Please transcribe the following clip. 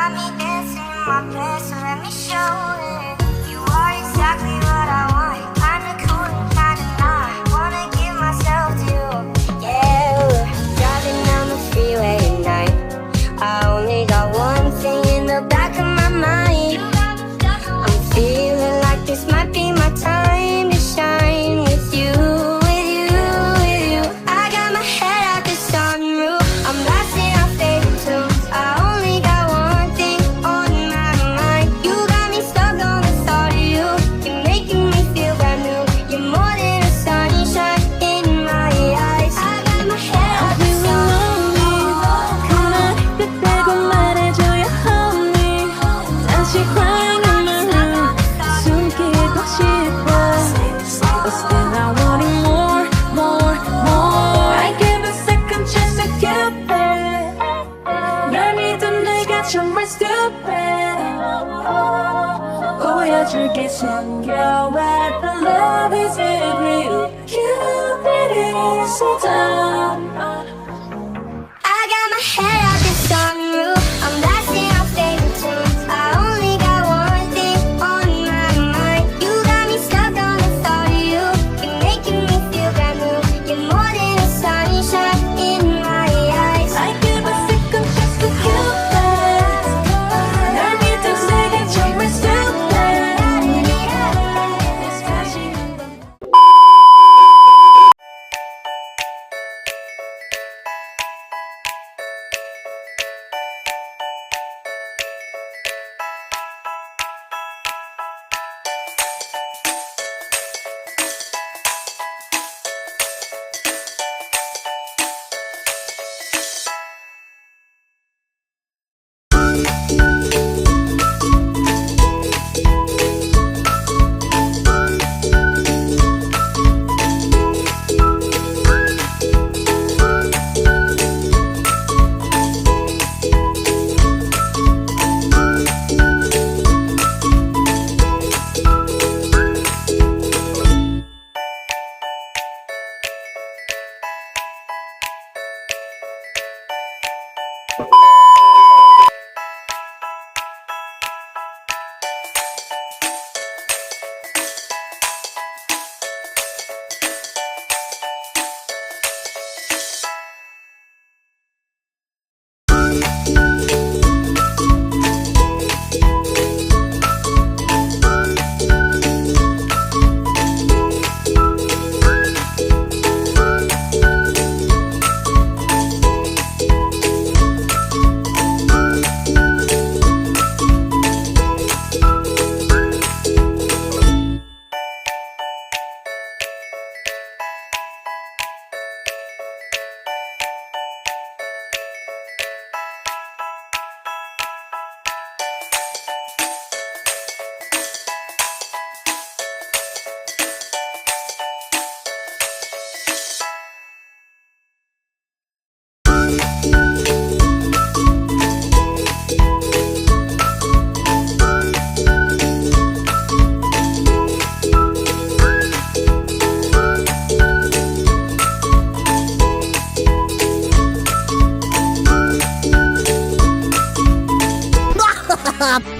got me dancing in my bed, so let me show it. You are exactly what I want. Kinda cool and kinda not. Wanna give myself to you. Yeah, driving down the freeway at night. I only got one thing in the back of my mind. I'm feeling like this might be my time to shine with you, with you, with you. I got my head out the sunroof. I'm blasting our favorite tunes. I only got one thing on my mind. You got me stuck on the thought of you. You're making me feel brand new. You're more than a sunshine in my eyes. I got my head out the sunroof. 그날 빼고 말해줘야 honey. 다시 crying in my room. 숨기고 싶어. But still I want it more, more, more. I give a second chance to get back. 날 믿은 내가 정말 stupid. 보여줄게 숨겨왔던 love is real. Cupid is down. I got my head out the sunroof. I'm blasting our favorite tunes. I only got one thing on my mind. You got me stuck on the thought of you. You're making me feel brand new. You're more than a sunshine in my eyes. I give a second chance to get back. 날 믿은 내가 정말 stupid. 다시